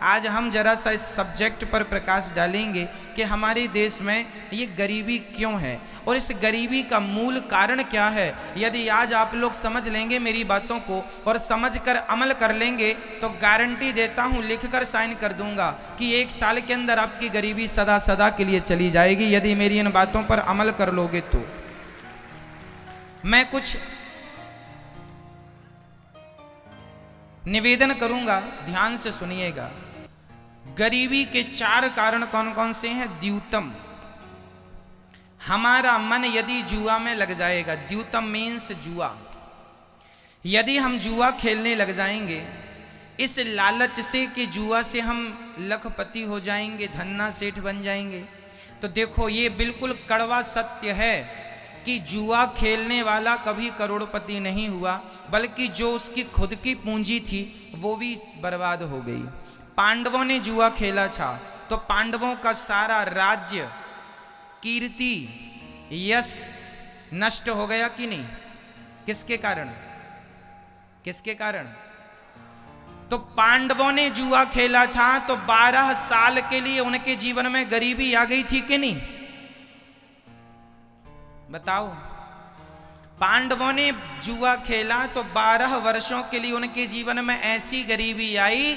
आज हम जरा सा इस सब्जेक्ट पर प्रकाश डालेंगे कि हमारे देश में ये गरीबी क्यों है और इस गरीबी का मूल कारण क्या है। यदि आज आप लोग समझ लेंगे मेरी बातों को और समझकर अमल कर लेंगे तो गारंटी देता हूँ, लिखकर साइन कर दूंगा कि 1 साल के अंदर आपकी गरीबी सदा सदा के लिए चली जाएगी। यदि मेरी इन बातों पर अमल कर लोगे तो मैं कुछ निवेदन करूंगा, ध्यान से सुनिएगा। गरीबी के 4 कारण कौन कौन से हैं। द्यूतम, हमारा मन यदि जुआ में लग जाएगा, द्यूतम मीन्स जुआ, यदि हम जुआ खेलने लग जाएंगे इस लालच से कि जुआ से हम लखपति हो जाएंगे, धन्ना सेठ बन जाएंगे, तो देखो ये बिल्कुल कड़वा सत्य है कि जुआ खेलने वाला कभी करोड़पति नहीं हुआ, बल्कि जो उसकी खुद की पूंजी थी वो भी बर्बाद हो गई। पांडवों ने जुआ खेला था तो पांडवों का सारा राज्य, कीर्ति, यश नष्ट हो गया कि नहीं। किसके कारण, किसके कारण। तो पांडवों ने जुआ खेला था तो 12 साल के लिए उनके जीवन में गरीबी आ गई थी कि नहीं, बताओ। पांडवों ने जुआ खेला तो 12 वर्षों के लिए उनके जीवन में ऐसी गरीबी आई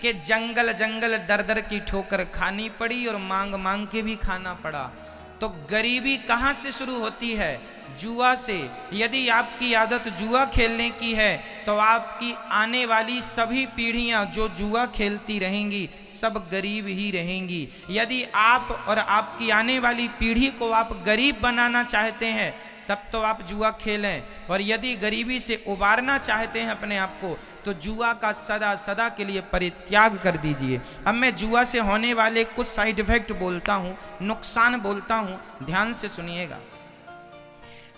कि जंगल जंगल दर दर की ठोकर खानी पड़ी और मांग मांग के भी खाना पड़ा। तो गरीबी कहां से शुरू होती है, जुआ से। यदि आपकी आदत जुआ खेलने की है तो आपकी आने वाली सभी पीढ़ियां जो जुआ खेलती रहेंगी सब गरीब ही रहेंगी। यदि आप और आपकी आने वाली पीढ़ी को आप गरीब बनाना चाहते हैं तब तो आप जुआ खेलें, और यदि गरीबी से उबारना चाहते हैं अपने आप को तो जुआ का सदा सदा के लिए परित्याग कर दीजिए। अब मैं जुआ से होने वाले कुछ साइड इफेक्ट बोलता हूं, नुकसान बोलता हूं, ध्यान से सुनिएगा।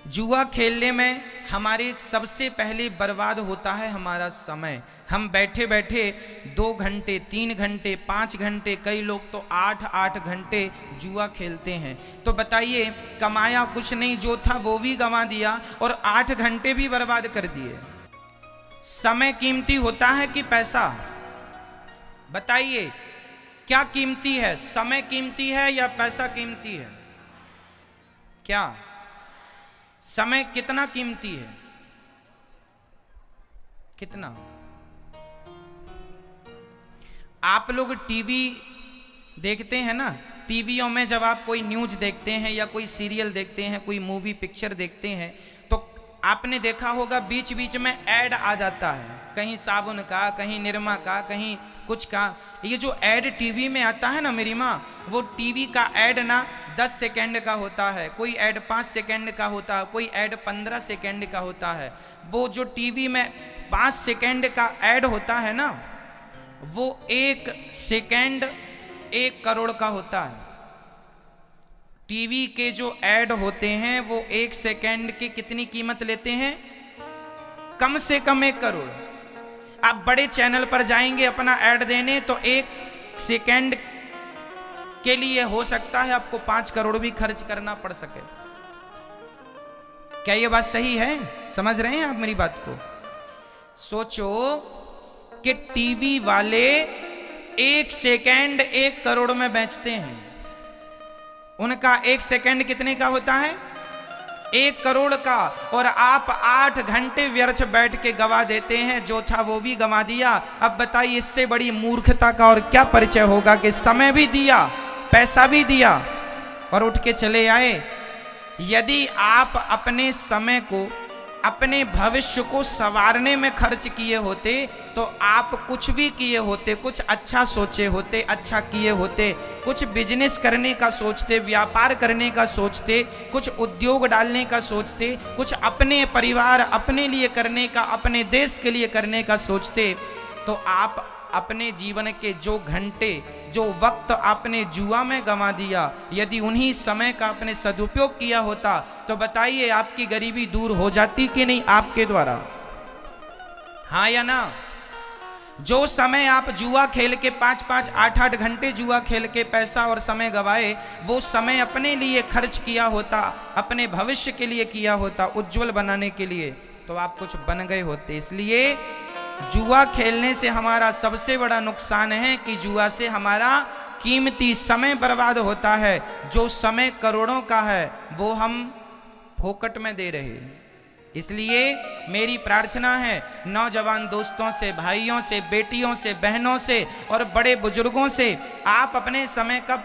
जुआ खेलने में हमारे सबसे पहले बर्बाद होता है हमारा समय। हम बैठे बैठे 2 घंटे, 3 घंटे, 5 घंटे, कई लोग तो 8-8 घंटे जुआ खेलते हैं। तो बताइए, कमाया कुछ नहीं, जो था वो भी गंवा दिया और 8 घंटे भी बर्बाद कर दिए। समय कीमती होता है कि पैसा, बताइए क्या कीमती है, समय कीमती है या पैसा कीमती है। क्या समय कितना कीमती है, कितना। आप लोग टीवी देखते हैं ना, टीवियों में जब आप कोई न्यूज देखते हैं या कोई सीरियल देखते हैं, कोई मूवी पिक्चर देखते हैं तो आपने देखा होगा बीच बीच में ऐड आ जाता है, कहीं साबुन का, कहीं निरमा का, कहीं कुछ का। ये जो ऐड टीवी में आता है ना मेरी माँ, वो टीवी का ऐड ना 10 सेकेंड का होता है, कोई ऐड 5 सेकेंड का होता है, कोई ऐड 15 सेकेंड का होता है। वो जो टीवी में 5 सेकेंड का ऐड होता है ना, वो 1 सेकेंड 1 करोड़ का होता है। टीवी के जो ऐड होते हैं वो 1 सेकेंड की कितनी कीमत लेते हैं, कम से कम 1 करोड़। आप बड़े चैनल पर जाएंगे अपना ऐड देने तो 1 सेकेंड के लिए हो सकता है आपको 5 करोड़ भी खर्च करना पड़ सके। क्या ये बात सही है, समझ रहे हैं आप मेरी बात को। सोचो कि टीवी वाले 1 सेकेंड 1 करोड़ में बेचते हैं, उनका 1 सेकेंड कितने का होता है, 1 करोड़ का, और आप 8 घंटे व्यर्थ बैठ के गवा देते हैं, जो था वो भी गवा दिया। अब बताइए इससे बड़ी मूर्खता का और क्या परिचय होगा कि समय भी दिया, पैसा भी दिया और उठ के चले आए। यदि आप अपने समय को, अपने भविष्य को संवारने में खर्च किए होते तो आप कुछ भी किए होते, कुछ अच्छा सोचे होते, अच्छा किए होते, कुछ बिजनेस करने का सोचते, व्यापार करने का सोचते, कुछ उद्योग डालने का सोचते, कुछ अपने परिवार, अपने लिए करने का, अपने देश के लिए करने का सोचते, तो आप अपने जीवन के जो घंटे, जो वक्त आपने जुआ में गंवा दिया, यदि उन्हीं समय का आपने सदुपयोग किया होता तो बताइए आपकी गरीबी दूर हो जाती कि नहीं आपके द्वारा, हाँ या ना। जो समय आप जुआ खेल के 5-5, 8-8 घंटे जुआ खेल के पैसा और समय गवाए, वो समय अपने लिए खर्च किया होता, अपने भविष्य के लिए किया होता, उज्जवल बनाने के लिए, तो आप कुछ बन गए होते। इसलिए जुआ खेलने से हमारा सबसे बड़ा नुकसान है कि जुआ से हमारा कीमती समय बर्बाद होता है। जो समय करोड़ों का है वो हम फोकट में दे रहे हैं। इसलिए मेरी प्रार्थना है नौजवान दोस्तों से, भाइयों से, बेटियों से, बहनों से और बड़े बुजुर्गों से, आप अपने समय का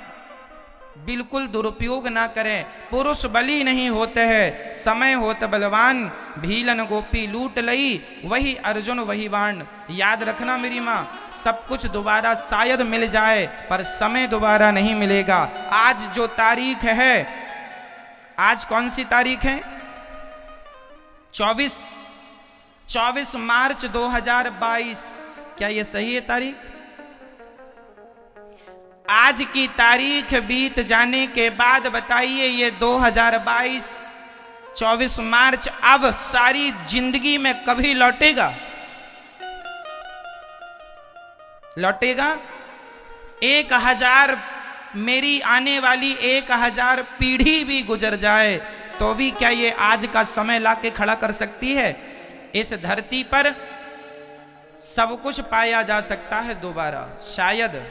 बिल्कुल दुरुपयोग ना करें। पुरुष बली नहीं होते हैं, समय होत बलवान, भीलन गोपी लूट लई, वही अर्जुन वही बाण। याद रखना मेरी माँ, सब कुछ दोबारा शायद मिल जाए पर समय दोबारा नहीं मिलेगा। आज जो तारीख है, आज कौन सी तारीख है? 24 मार्च 2022। क्या ये सही है तारीख? आज की तारीख बीत जाने के बाद बताइए ये 2022 24 मार्च अब सारी जिंदगी में कभी लौटेगा? लौटेगा? 1000 मेरी आने वाली 1000 पीढ़ी भी गुजर जाए तो भी क्या ये आज का समय लाके खड़ा कर सकती है? इस धरती पर सब कुछ पाया जा सकता है दोबारा, शायद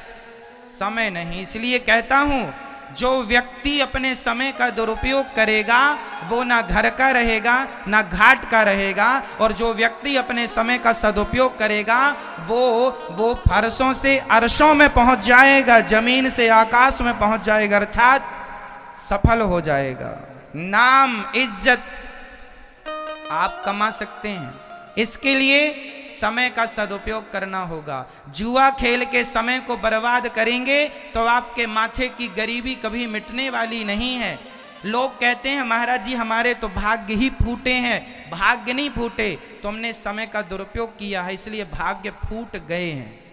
समय नहीं। इसलिए कहता हूं, जो व्यक्ति अपने समय का दुरुपयोग करेगा वो ना घर का रहेगा ना घाट का रहेगा, और जो व्यक्ति अपने समय का सदुपयोग करेगा वो फर्शों से अर्शों में पहुंच जाएगा, जमीन से आकाश में पहुंच जाएगा, अर्थात सफल हो जाएगा। नाम इज्जत आप कमा सकते हैं, इसके लिए समय का सदुपयोग करना होगा। जुआ खेल के समय को बर्बाद करेंगे तो आपके माथे की गरीबी कभी मिटने वाली नहीं है। लोग कहते हैं महाराज जी हमारे तो भाग्य ही फूटे हैं। भाग्य नहीं फूटे, तुमने समय का दुरुपयोग किया है इसलिए भाग्य फूट गए हैं।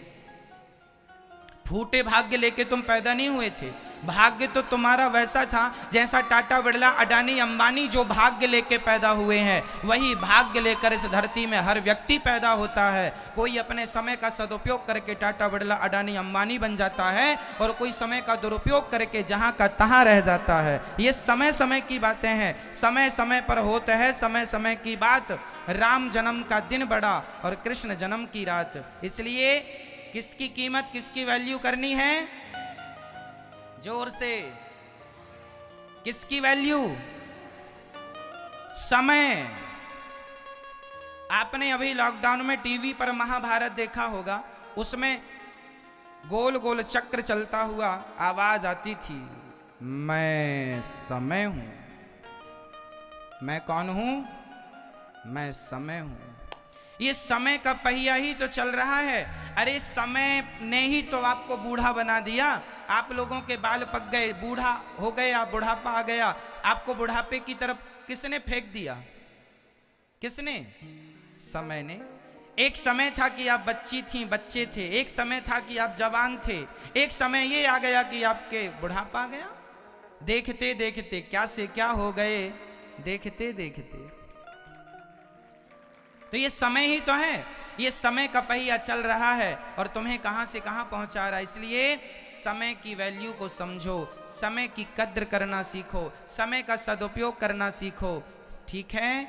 फूटे भाग्य लेके तुम पैदा नहीं हुए थे। भाग्य तो तुम्हारा वैसा था जैसा टाटा बिरला, अडानी, अंबानी जो भाग्य लेके पैदा हुए हैं, वही भाग्य लेकर इस धरती में हर व्यक्ति पैदा होता है। कोई अपने समय का सदुपयोग करके टाटा बिरला, अडानी, अंबानी बन जाता है और कोई समय का दुरुपयोग करके जहां का तहां रह जाता है। ये समय समय की बातें हैं, समय समय पर होता है समय समय की बात। राम जन्म का दिन बड़ा और कृष्ण जन्म की रात। इसलिए किसकी कीमत, किसकी वैल्यू करनी है? जोर से, किसकी वैल्यू? समय। आपने अभी लॉकडाउन में टीवी पर महाभारत देखा होगा, उसमें गोल गोल चक्र चलता हुआ आवाज आती थी, मैं समय हूं। मैं कौन हूं? मैं समय हूं। ये समय का पहिया ही तो चल रहा है। अरे समय ने ही तो आपको बूढ़ा बना दिया। आप लोगों के बाल पक गए, बूढ़ा हो गए, आप बुढ़ापा आ गया। आपको बुढ़ापे की तरफ किसने फेंक दिया? किसने? समय ने। एक समय था कि आप बच्ची थी, बच्चे थे। एक समय था कि आप जवान थे। एक समय ये आ गया कि आपके बुढ़ापा आ गया। देखते देखते क्या से क्या हो गए, देखते देखते। तो ये समय ही तो है, ये समय का पहिया चल रहा है और तुम्हें कहां से कहां पहुंचा रहा है। इसलिए समय की वैल्यू को समझो, समय की कद्र करना सीखो, समय का सदुपयोग करना सीखो। ठीक है?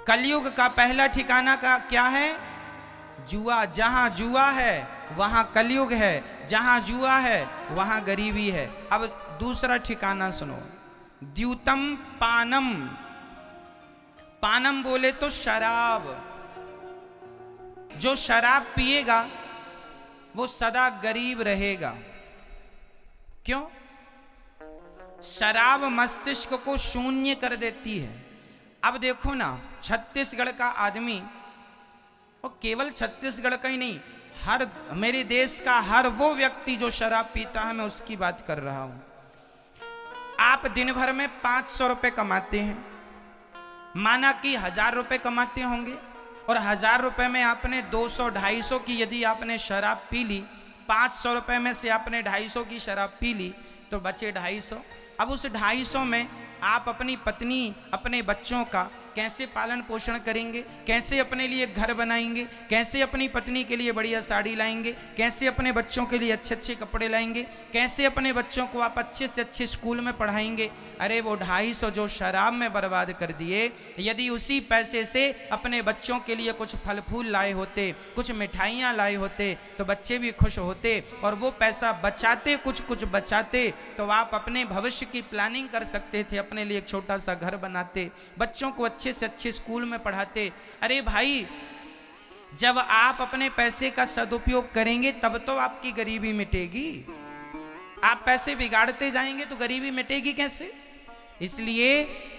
कलयुग का पहला ठिकाना का क्या है? जुआ। जहां जुआ है वहां कलयुग है, जहां जुआ है वहां गरीबी है। अब दूसरा ठिकाना सुनो, द्यूतम पानम। पानम बोले तो शराब। जो शराब पिएगा वो सदा गरीब रहेगा। क्यों? शराब मस्तिष्क को शून्य कर देती है। अब देखो ना, छत्तीसगढ़ का आदमी, और केवल छत्तीसगढ़ का ही नहीं, हर मेरे देश का हर वो व्यक्ति जो शराब पीता है, मैं उसकी बात कर रहा हूं। आप दिन भर में 500 रुपए कमाते हैं, माना कि 1000 रुपए कमाते होंगे, और 1000 रुपए में आपने 200-250 की यदि आपने शराब पी ली, 500 रुपए में से आपने 250 की शराब पी ली तो बचे 250। अब उस 250 में आप अपनी पत्नी, अपने बच्चों का कैसे पालन पोषण करेंगे, कैसे अपने लिए घर बनाएंगे, कैसे अपनी पत्नी के लिए बढ़िया साड़ी लाएंगे, कैसे अपने बच्चों के लिए अच्छे अच्छे कपड़े लाएंगे, कैसे अपने बच्चों को आप अच्छे से अच्छे स्कूल में पढ़ाएंगे। अरे वो 250 जो शराब में बर्बाद कर दिए, यदि उसी पैसे से अपने बच्चों के लिए कुछ फल फूल लाए होते, कुछ मिठाइयाँ लाए होते, तो बच्चे भी खुश होते और वो पैसा बचाते, कुछ कुछ बचाते, तो आप अपने भविष्य की प्लानिंग कर सकते थे, अपने लिए एक छोटा सा घर बनाते, बच्चों को अच्छे से अच्छे स्कूल में पढ़ाते। अरे भाई, जब आप अपने पैसे का सदुपयोग करेंगे तब तो आपकी गरीबी मिटेगी। आप पैसे बिगाड़ते जाएंगे तो गरीबी मिटेगी कैसे? इसलिए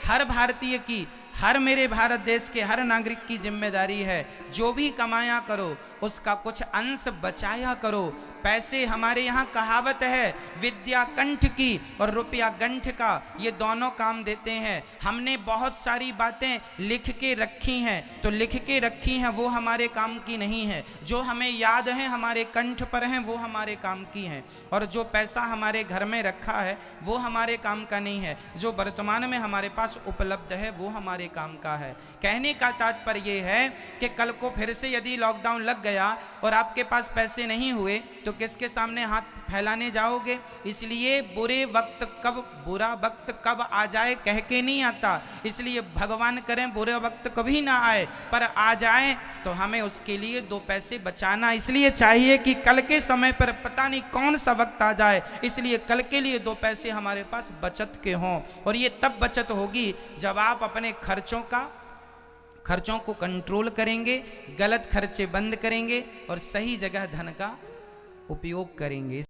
हर भारतीय की, हर मेरे भारत देश के हर नागरिक की जिम्मेदारी है, जो भी कमाया करो उसका कुछ अंश बचाया करो। पैसे, हमारे यहाँ कहावत है, विद्या कंठ की और रुपया गंठ का, ये दोनों काम देते हैं। हमने बहुत सारी बातें लिख के रखी हैं, तो लिख के रखी हैं वो हमारे काम की नहीं है। जो हमें याद है, हमारे कंठ पर हैं, वो हमारे काम की हैं। और जो पैसा हमारे घर में रखा है वो हमारे काम का नहीं है। जो वर्तमान में हमारे पास उपलब्ध है वो हमारे काम का है। कहने का तात्पर्य ये है कि कल को फिर से यदि लॉकडाउन लग गया और आपके पास पैसे नहीं हुए तो किसके सामने हाथ फैलाने जाओगे? इसलिए बुरा वक्त कब आ जाए कह के नहीं आता, इसलिए भगवान करें बुरा वक्त कभी ना आए, पर आ जाए तो हमें उसके लिए 2 पैसे बचाना इसलिए चाहिए कि कल के समय पर पता नहीं कौन सा वक्त आ जाए, इसलिए कल के लिए 2 पैसे हमारे पास बचत के हों। और ये तब बचत होगी जब आप अपने खर्चों को कंट्रोल करेंगे, गलत खर्चे बंद करेंगे और सही जगह धन का उपयोग करेंगे।